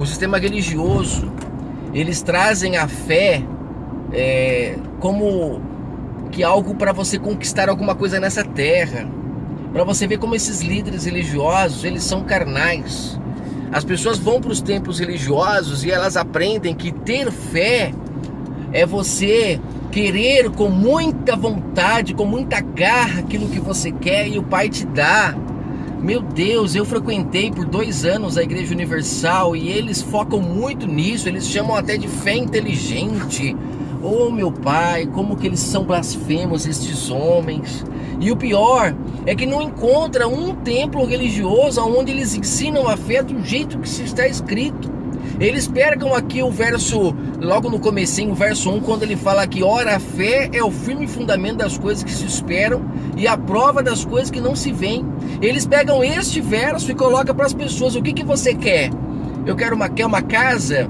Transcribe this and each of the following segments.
sistema religioso, eles trazem a fé como que algo para você conquistar alguma coisa nessa terra. Para você ver como esses líderes religiosos, eles são carnais. As pessoas vão para os templos religiosos e elas aprendem que ter fé é você querer com muita vontade, com muita garra aquilo que você quer e o Pai te dá. Meu Deus, eu frequentei por 2 anos a Igreja Universal e eles focam muito nisso, eles chamam até de fé inteligente. Oh meu Pai, como que eles são blasfemos, estes homens. E o pior é que não encontra um templo religioso onde eles ensinam a fé do jeito que se está escrito. Eles pegam aqui o verso, logo no comecinho, o verso 1, quando ele fala que ora, a fé é o firme fundamento das coisas que se esperam e a prova das coisas que não se veem. Eles pegam este verso e colocam para as pessoas: o que você quer? Quer uma casa?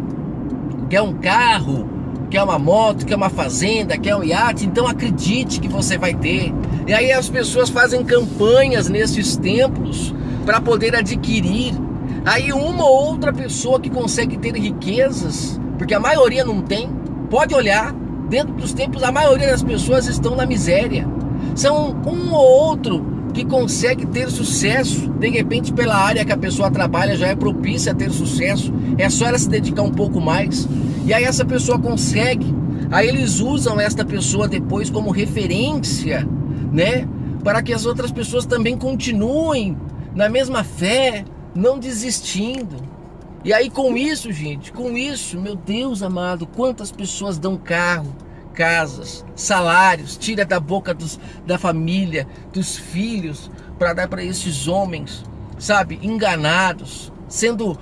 Quer um carro? Quer uma moto? Quer uma fazenda? Quer um iate? Então acredite que você vai ter. E aí as pessoas fazem campanhas nesses templos para poder adquirir. Aí uma ou outra pessoa que consegue ter riquezas, porque a maioria não tem, pode olhar, dentro dos templos a maioria das pessoas estão na miséria. São um ou outro que consegue ter sucesso, de repente pela área que a pessoa trabalha já é propícia a ter sucesso, é só ela se dedicar um pouco mais, e aí essa pessoa consegue, aí eles usam esta pessoa depois como referência, né, para que as outras pessoas também continuem na mesma fé, não desistindo. E aí com isso, gente, meu Deus amado, quantas pessoas dão carro, casas, salários, tira da boca da família, dos filhos, para dar para esses homens, sabe, enganados, sendo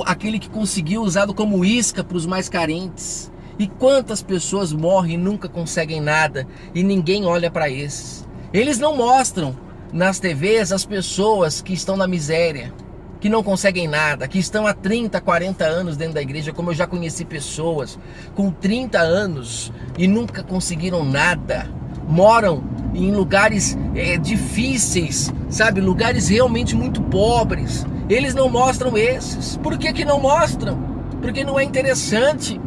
aquele que conseguiu usado como isca para os mais carentes. E quantas pessoas morrem e nunca conseguem nada, e ninguém olha para esses. Eles não mostram nas TVs as pessoas que estão na miséria, que não conseguem nada, que estão há 30, 40 anos dentro da igreja, como eu já conheci pessoas com 30 anos e nunca conseguiram nada, moram em lugares difíceis, sabe, lugares realmente muito pobres. Eles não mostram esses. Por que não mostram? Porque não é interessante.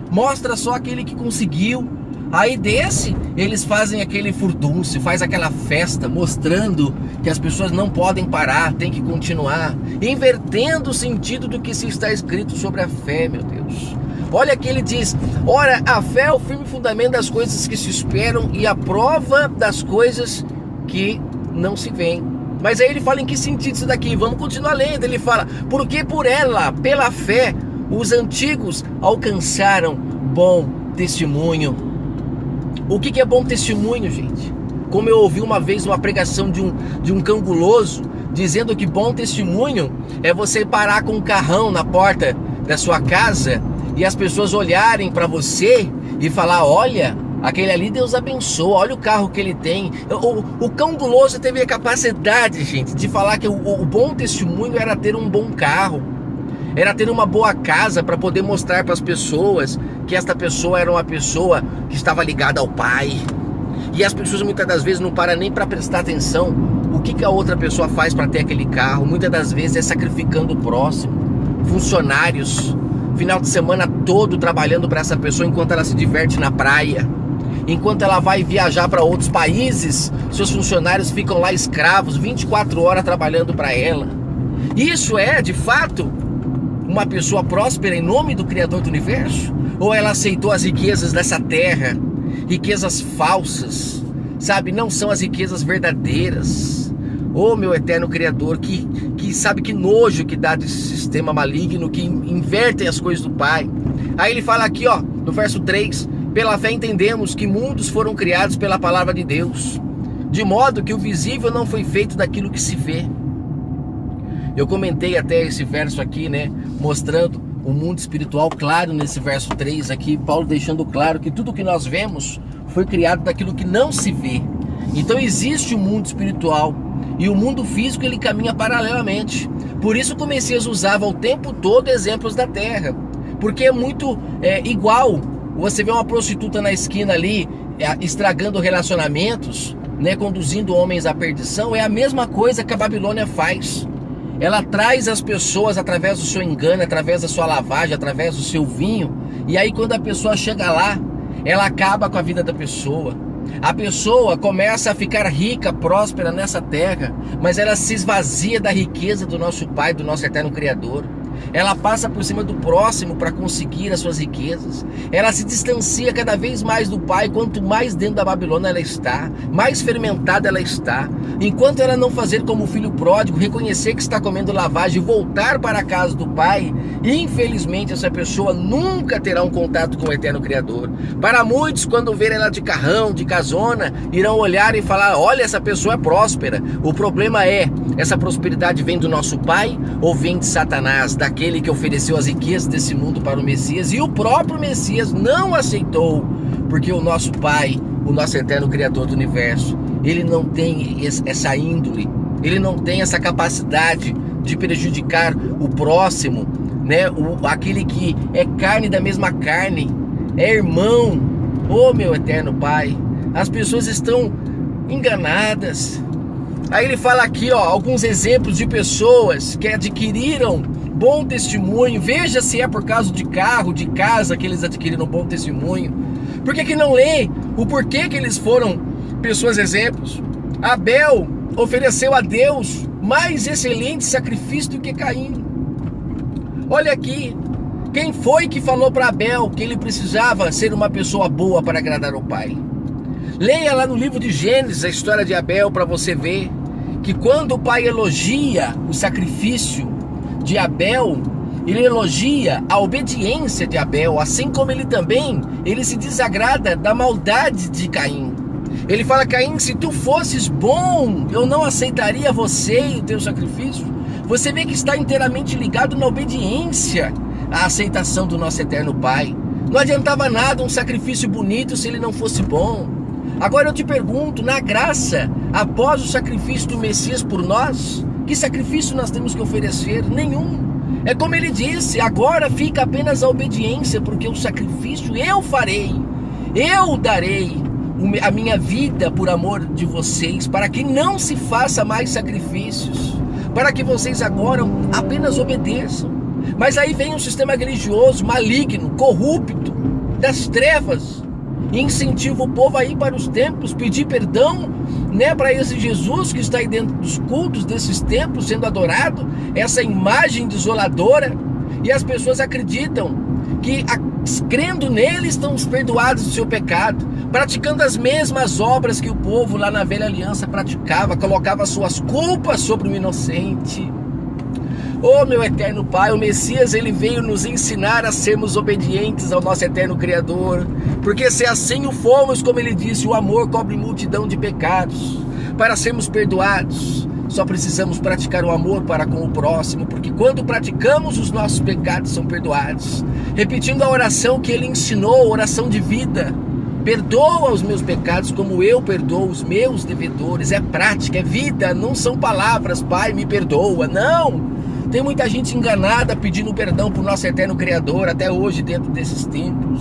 Mostra só aquele que conseguiu. Aí desse, eles fazem aquele furdúncio, faz aquela festa, mostrando que as pessoas não podem parar, tem que continuar, invertendo o sentido do que se está escrito sobre a fé, meu Deus. Olha aqui, ele diz: ora, a fé é o firme fundamento das coisas que se esperam e a prova das coisas que não se veem. Mas aí ele fala em que sentido isso daqui? Vamos continuar lendo. Ele fala: porque por ela, pela fé, os antigos alcançaram bom testemunho. O que é bom testemunho, gente? Como eu ouvi uma vez uma pregação de um canguloso, dizendo que bom testemunho é você parar com um carrão na porta da sua casa e as pessoas olharem para você e falar: olha, aquele ali Deus abençoa, olha o carro que ele tem. O canguloso teve a capacidade, gente, de falar que o bom testemunho era ter um bom carro, era ter uma boa casa para poder mostrar para as pessoas que esta pessoa era uma pessoa que estava ligada ao Pai. E as pessoas muitas das vezes não param nem para prestar atenção o que a outra pessoa faz para ter aquele carro. Muitas das vezes é sacrificando o próximo, funcionários, final de semana todo trabalhando para essa pessoa enquanto ela se diverte na praia. Enquanto ela vai viajar para outros países, seus funcionários ficam lá escravos, 24 horas trabalhando para ela. Isso é, de fato, uma pessoa próspera em nome do Criador do Universo? Ou ela aceitou as riquezas dessa terra, riquezas falsas, sabe? Não são as riquezas verdadeiras. Oh, meu eterno Criador, que sabe que nojo que dá desse sistema maligno, que inverte as coisas do Pai. Aí ele fala aqui, ó, no verso 3, pela fé entendemos que mundos foram criados pela palavra de Deus, de modo que o visível não foi feito daquilo que se vê. Eu comentei até esse verso aqui, né, mostrando o mundo espiritual, claro, nesse verso 3 aqui, Paulo deixando claro que tudo que nós vemos foi criado daquilo que não se vê. Então existe o mundo espiritual e o mundo físico, ele caminha paralelamente. Por isso o Messias usava o tempo todo exemplos da terra, porque é muito igual. Você vê uma prostituta na esquina ali, estragando relacionamentos, né, conduzindo homens à perdição. É a mesma coisa que a Babilônia faz. ela traz as pessoas através do seu engano, através da sua lavagem, através do seu vinho. E aí quando a pessoa chega lá, ela acaba com a vida da pessoa. A pessoa começa a ficar rica, próspera nessa terra, mas ela se esvazia da riqueza do nosso Pai, do nosso eterno Criador. Ela passa por cima do próximo para conseguir as suas riquezas. Ela se distancia cada vez mais do Pai. Quanto mais dentro da Babilônia ela está, mais fermentada ela está. Enquanto ela não fazer como o filho pródigo, reconhecer que está comendo lavagem e voltar para a casa do Pai, infelizmente essa pessoa nunca terá um contato com o eterno Criador. Para muitos, quando verem ela de carrão, de casona, irão olhar e falar: olha, essa pessoa é próspera. O problema é, essa prosperidade vem do nosso Pai ou vem de Satanás, daquele que ofereceu as riquezas desse mundo para o Messias, e o próprio Messias não aceitou, porque o nosso Pai, o nosso eterno Criador do universo, ele não tem essa índole, ele não tem essa capacidade de prejudicar o próximo, né? Aquele que é carne da mesma carne, é irmão. Oh, meu eterno Pai, as pessoas estão enganadas. Aí ele fala aqui, ó, alguns exemplos de pessoas que adquiriram bom testemunho. Veja se é por causa de carro, de casa que eles adquiriram bom testemunho. Por que não lê o porquê que eles foram pessoas exemplos? Abel ofereceu a Deus mais excelente sacrifício do que Caim. Olha aqui, quem foi que falou para Abel que ele precisava ser uma pessoa boa para agradar ao Pai? Leia lá no livro de Gênesis a história de Abel para você ver que quando o pai elogia o sacrifício de Abel, ele elogia a obediência de Abel, assim como ele se desagrada da maldade de Caim. Ele fala: Caim, se tu fosses bom, eu não aceitaria você e o teu sacrifício. Você vê que está inteiramente ligado na obediência à aceitação do nosso eterno Pai. Não adiantava nada um sacrifício bonito se ele não fosse bom. Agora eu te pergunto, na graça, após o sacrifício do Messias por nós, que sacrifício nós temos que oferecer? Nenhum. É como ele disse: agora fica apenas a obediência, porque o sacrifício eu farei, eu darei a minha vida por amor de vocês, para que não se faça mais sacrifícios, para que vocês agora apenas obedeçam. Mas aí vem um sistema religioso maligno, corrupto, das trevas, e incentiva o povo a ir para os templos, pedir perdão, né, para esse Jesus que está aí dentro dos cultos desses templos sendo adorado, essa imagem desoladora. E as pessoas acreditam que, crendo nele, estão perdoados do seu pecado, praticando as mesmas obras que o povo lá na velha aliança praticava, colocava suas culpas sobre o inocente. Oh, meu eterno Pai, o Messias, ele veio nos ensinar a sermos obedientes ao nosso eterno Criador, porque se assim o fomos, como ele disse, o amor cobre multidão de pecados. Para sermos perdoados, só precisamos praticar o amor para com o próximo, porque quando praticamos, os nossos pecados são perdoados. Repetindo a oração que ele ensinou, oração de vida: perdoa os meus pecados como eu perdoo os meus devedores. É prática, é vida, não são palavras: Pai, me perdoa. Não! Tem muita gente enganada pedindo perdão para o nosso eterno Criador até hoje dentro desses templos.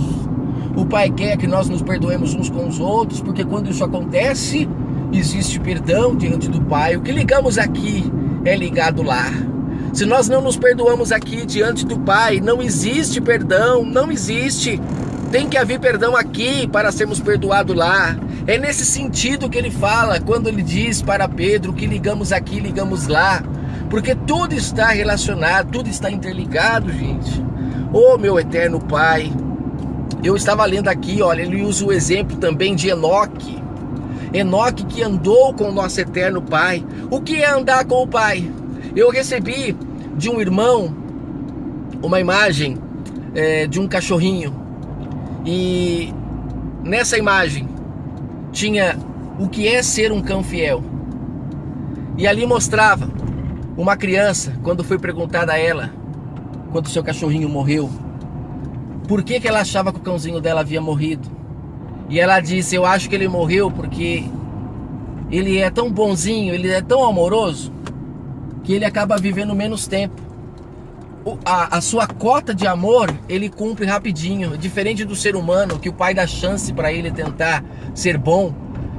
O Pai quer que nós nos perdoemos uns com os outros, porque quando isso acontece, existe perdão diante do Pai. O que ligamos aqui é ligado lá. Se nós não nos perdoamos aqui diante do Pai, não existe perdão, não existe. Tem que haver perdão aqui para sermos perdoados lá. É nesse sentido que ele fala quando ele diz para Pedro que ligamos aqui, ligamos lá. Porque tudo está relacionado, tudo está interligado, gente. Oh, meu eterno Pai, eu estava lendo aqui, olha, ele usa o exemplo também de Enoque. Enoque que andou com o nosso eterno Pai. O que é andar com o Pai? Eu recebi de um irmão uma imagem de um cachorrinho. E nessa imagem tinha o que é ser um cão fiel. E ali mostrava uma criança, quando foi perguntada a ela, quando seu cachorrinho morreu, por que ela achava que o cãozinho dela havia morrido. E ela disse: eu acho que ele morreu porque ele é tão bonzinho, ele é tão amoroso, que ele acaba vivendo menos tempo. A sua cota de amor, ele cumpre rapidinho. Diferente do ser humano, que o pai dá chance para ele tentar ser bom.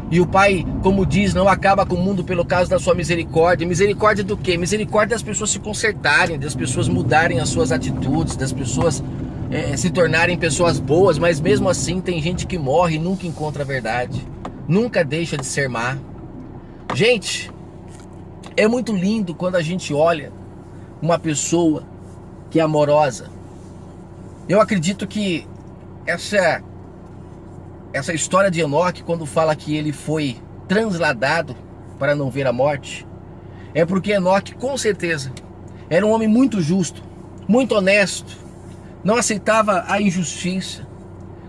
E o Pai, como diz, não acaba com o mundo pelo causa da sua misericórdia. Misericórdia do quê? Misericórdia das pessoas se consertarem, das pessoas mudarem as suas atitudes, das pessoas se tornarem pessoas boas. Mas mesmo assim tem gente que morre e nunca encontra a verdade, nunca deixa de ser má. Gente, é muito lindo quando a gente olha uma pessoa que é amorosa. Eu acredito que essa história de Enoque, quando fala que ele foi transladado para não ver a morte, é porque Enoque, com certeza, era um homem muito justo, muito honesto, não aceitava a injustiça.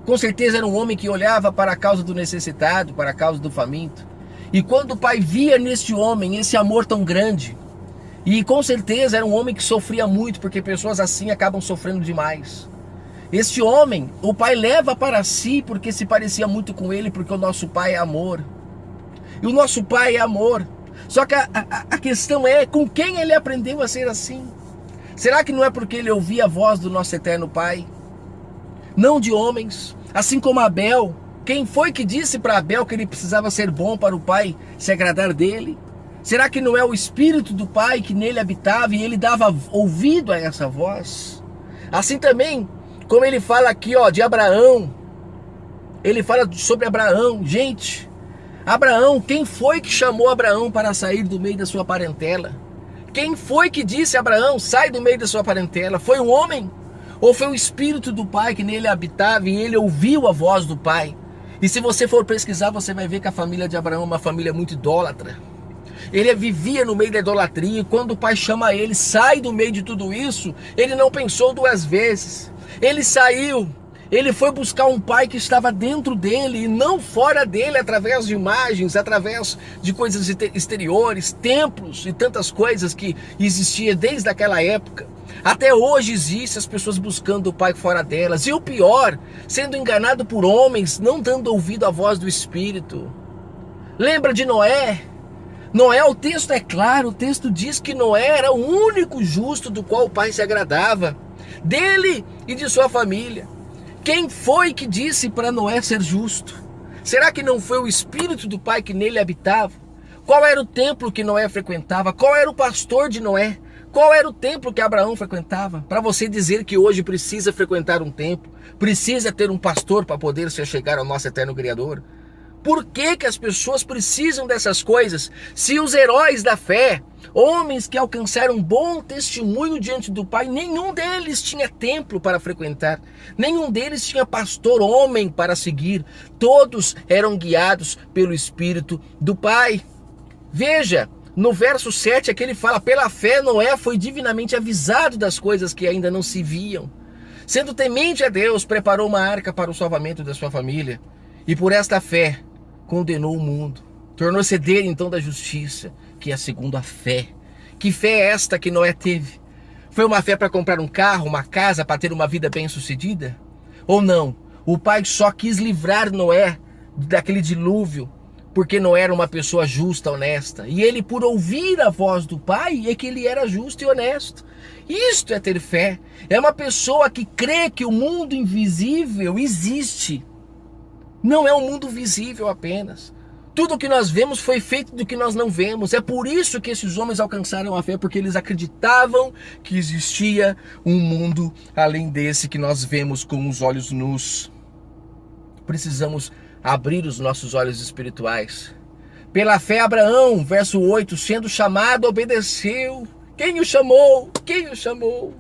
Com certeza era um homem que olhava para a causa do necessitado, para a causa do faminto. E quando o Pai via neste homem esse amor tão grande, e com certeza era um homem que sofria muito, porque pessoas assim acabam sofrendo demais. Este homem, o Pai leva para si porque se parecia muito com ele, porque o nosso Pai é amor. E o nosso Pai é amor. Só que a questão é, com quem ele aprendeu a ser assim? Será que não é porque ele ouvia a voz do nosso eterno Pai? Não de homens. Assim como Abel. Quem foi que disse para Abel que ele precisava ser bom para o Pai se agradar dele? Será que não é o Espírito do Pai que nele habitava e ele dava ouvido a essa voz? Assim também, como ele fala aqui, ó, de Abraão. Ele fala sobre Abraão. Gente, Abraão, quem foi que chamou Abraão para sair do meio da sua parentela? Quem foi que disse a Abraão, sai do meio da sua parentela? Foi um homem? Ou foi o Espírito do Pai que nele habitava e ele ouviu a voz do Pai? E se você for pesquisar, você vai ver que a família de Abraão é uma família muito idólatra. Ele vivia no meio da idolatria, e quando o Pai chama ele, sai do meio de tudo isso, ele não pensou duas vezes. Ele saiu, ele foi buscar um Pai que estava dentro dele e não fora dele, através de imagens, através de coisas exteriores, templos e tantas coisas que existiam desde aquela época. Até hoje existe as pessoas buscando o Pai fora delas. E o pior, sendo enganado por homens, não dando ouvido à voz do Espírito. Lembra de Noé? Noé, o texto é claro, o texto diz que Noé era o único justo do qual o Pai se agradava, dele e de sua família. Quem foi que disse para Noé ser justo? Será que não foi o Espírito do Pai que nele habitava? Qual era o templo que Noé frequentava? Qual era o pastor de Noé? Qual era o templo que Abraão frequentava? Para você dizer que hoje precisa frequentar um templo, precisa ter um pastor para poder se chegar ao nosso eterno Criador? Por que que as pessoas precisam dessas coisas? Se os heróis da fé, homens que alcançaram um bom testemunho diante do Pai, nenhum deles tinha templo para frequentar, nenhum deles tinha pastor homem para seguir, todos eram guiados pelo Espírito do Pai. Veja, no verso 7 aqui ele fala, pela fé Noé foi divinamente avisado das coisas que ainda não se viam. Sendo temente a Deus, preparou uma arca para o salvamento da sua família. E por esta fé, condenou o mundo. Tornou-se herdeiro então da justiça, que é segundo a fé. Que fé é esta que Noé teve? Foi uma fé para comprar um carro, uma casa, para ter uma vida bem-sucedida? Ou não? O Pai só quis livrar Noé daquele dilúvio, porque Noé era uma pessoa justa, honesta. E ele, por ouvir a voz do Pai, é que ele era justo e honesto. Isto é ter fé. É uma pessoa que crê que o mundo invisível existe. Não é um mundo visível apenas. Tudo o que nós vemos foi feito do que nós não vemos. É por isso que esses homens alcançaram a fé, porque eles acreditavam que existia um mundo além desse que nós vemos com os olhos nus. Precisamos abrir os nossos olhos espirituais. Pela fé, Abraão, verso 8, sendo chamado, obedeceu. Quem o chamou? Quem o chamou?